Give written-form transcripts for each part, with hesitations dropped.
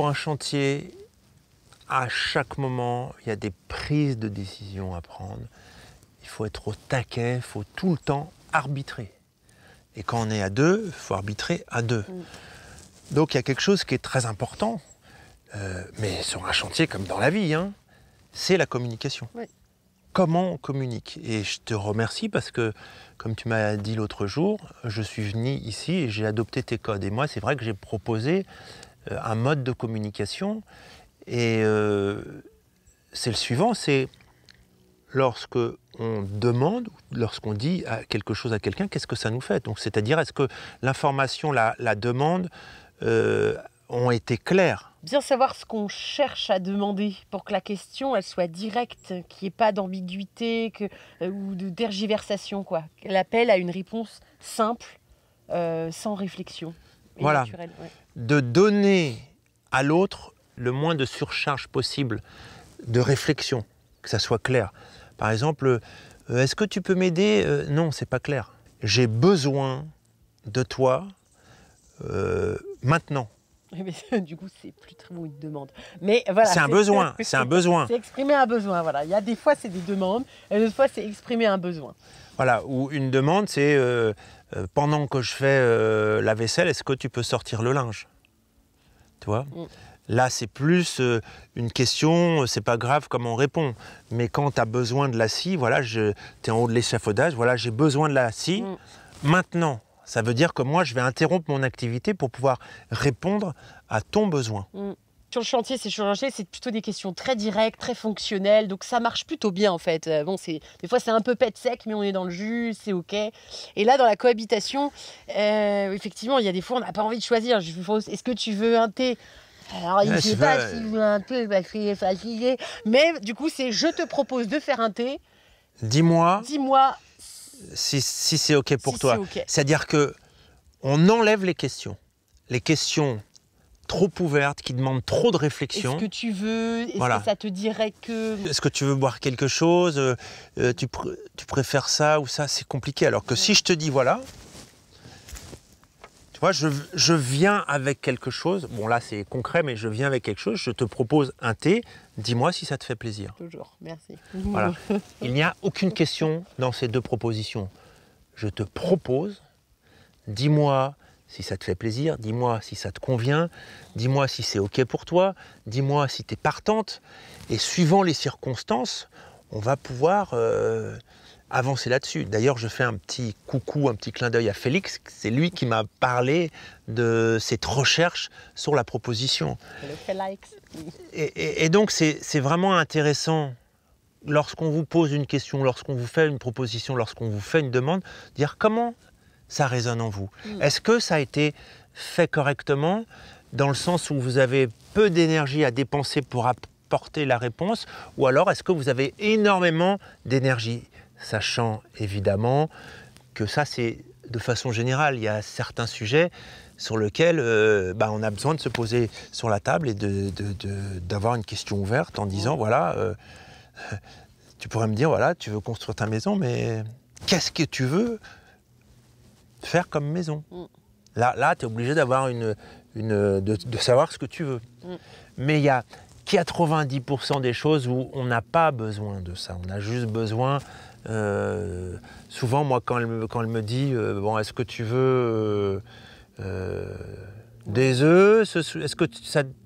un chantier, à chaque moment, il y a des prises de décision à prendre. Il faut être au taquet, il faut tout le temps arbitrer. Et quand on est à deux, il faut arbitrer à deux. Donc il y a quelque chose qui est très important, mais sur un chantier comme dans la vie, hein, c'est la communication. Oui. Comment on communique? Et je te remercie parce que, comme tu m'as dit l'autre jour, je suis venu ici et j'ai adopté tes codes. Et moi, c'est vrai que j'ai proposé un mode de communication. Et c'est le suivant, c'est lorsque on demande, lorsqu'on dit quelque chose à quelqu'un, qu'est-ce que ça nous fait? Donc, c'est-à-dire, est-ce que l'information, la demande, ont été claires? Bien savoir ce qu'on cherche à demander pour que la question elle soit directe, qu'il n'y ait pas d'ambiguïté ou de tergiversation, quoi. L'appel à une réponse simple, sans réflexion. Et Voilà. naturelle, ouais. De donner à l'autre le moins de surcharge possible de réflexion, que ça soit clair. Par exemple, est-ce que tu peux m'aider? Non, c'est pas clair. J'ai besoin de toi maintenant. Mais, du coup, c'est plus trop une demande. Mais voilà, C'est un besoin, c'est un besoin. C'est exprimer un besoin, voilà. Il y a des fois, c'est des demandes, et d'autres fois, c'est exprimer un besoin. Voilà, ou une demande, c'est pendant que je fais la vaisselle, est-ce que tu peux sortir le linge? Tu vois? Là, c'est plus une question, c'est pas grave comment on répond. Mais quand tu as besoin de la scie, voilà, tu es en haut de l'échafaudage, voilà, j'ai besoin de la scie maintenant. Ça veut dire que moi, je vais interrompre mon activité pour pouvoir répondre à ton besoin. Sur le chantier, c'est plutôt des questions très directes, très fonctionnelles. Donc ça marche plutôt bien en fait. Bon, des fois c'est un peu pète sec, mais on est dans le jus, c'est ok. Et là, dans la cohabitation, effectivement, il y a des fois on n'a pas envie de choisir. Est-ce que tu veux un thé? Alors, il ne sait pas s'il veut un thé, parce qu'il est fatigué. Mais du coup, c'est je te propose de faire un thé. Dis-moi Dis-moi si c'est ok pour si toi. c'est ok. C'est-à-dire que on enlève les questions. Les questions trop ouvertes, qui demandent trop de réflexion. Est-ce que tu veux? Est-ce Voilà. que ça te dirait que... Est-ce que tu veux boire quelque chose? Tu préfères ça ou ça? C'est compliqué. Alors que si je te dis voilà, tu vois, je viens avec quelque chose. Bon là c'est concret, mais je viens avec quelque chose. Je te propose un thé. Dis-moi si ça te fait plaisir. Toujours, merci. Voilà. Il n'y a aucune question dans ces deux propositions. Je te propose. Dis-moi si ça te fait plaisir, dis-moi si ça te convient, dis-moi si c'est ok pour toi, dis-moi si tu es partante. Et suivant les circonstances, on va pouvoir avancer là-dessus. D'ailleurs, je fais un petit coucou, un petit clin d'œil à Félix. C'est lui qui m'a parlé de cette recherche sur la proposition. Et donc, c'est vraiment intéressant, lorsqu'on vous pose une question, lorsqu'on vous fait une proposition, lorsqu'on vous fait une demande, dire comment ça résonne en vous. Est-ce que ça a été fait correctement, dans le sens où vous avez peu d'énergie à dépenser pour apporter la réponse, ou alors est-ce que vous avez énormément d'énergie, sachant évidemment que ça c'est de façon générale. Il y a certains sujets sur lesquels on a besoin de se poser sur la table et d'avoir une question ouverte en disant voilà, tu pourrais me dire voilà, tu veux construire ta maison, mais qu'est-ce que tu veux faire comme maison? Là tu es obligé d'avoir de savoir ce que tu veux. Mais il y a 90% des choses où on n'a pas besoin de ça. On a juste besoin... souvent, moi, quand elle me dit bon, est-ce que tu veux des œufs? Est-ce que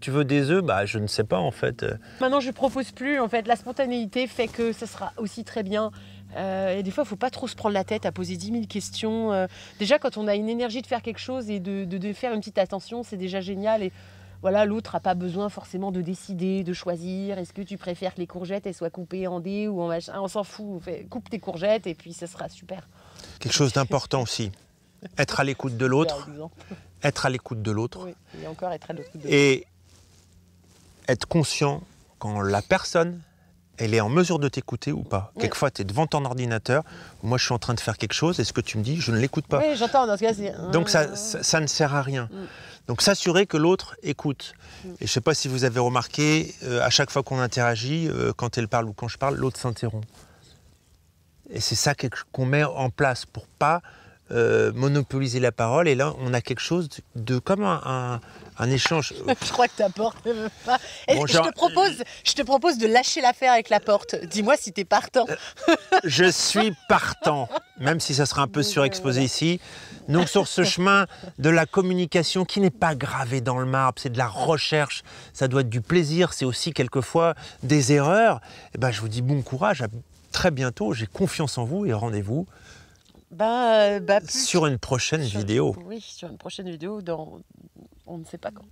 tu veux des œufs? Bah, je ne sais pas, en fait. Maintenant, je ne propose plus. En fait, la spontanéité fait que ça sera aussi très bien. Et des fois, il ne faut pas trop se prendre la tête à poser 10 000 questions. Déjà, quand on a une énergie de faire quelque chose et de faire une petite attention, c'est déjà génial. Et voilà, l'autre n'a pas besoin forcément de décider, de choisir. Est-ce que tu préfères que les courgettes elles soient coupées en dés ou en machin? On s'en fout. Coupe tes courgettes et puis ça sera super. Quelque chose d'important aussi. Être à l'écoute de l'autre. Être à l'écoute de l'autre. Oui, et encore être à l'écoute de l'autre. Et être conscient quand la personne... elle est en mesure de t'écouter ou pas. Oui. Quelquefois, tu es devant ton ordinateur, moi je suis en train de faire quelque chose, et ce que tu me dis, je ne l'écoute pas. Oui, j'entends, dans ce cas, c'est... Donc ça ne sert à rien. Donc s'assurer que l'autre écoute. Et je ne sais pas si vous avez remarqué, à chaque fois qu'on interagit, quand elle parle ou quand je parle, l'autre s'interrompt. Et c'est ça qu'on met en place pour pas monopoliser la parole. Et là, on a quelque chose de comme un échange. Je crois que ta porte ne veut pas. Et Bon, je te propose de lâcher l'affaire avec la porte. Dis-moi si t'es partant. Je suis partant, même si ça sera un peu surexposé voilà. ici. Donc sur ce chemin de la communication qui n'est pas gravé dans le marbre, c'est de la recherche, ça doit être du plaisir, c'est aussi quelquefois des erreurs. Et ben, je vous dis bon courage, à très bientôt, j'ai confiance en vous et rendez-vous Plus sur une prochaine vidéo. Oui, sur une prochaine vidéo dans on ne sait pas quand.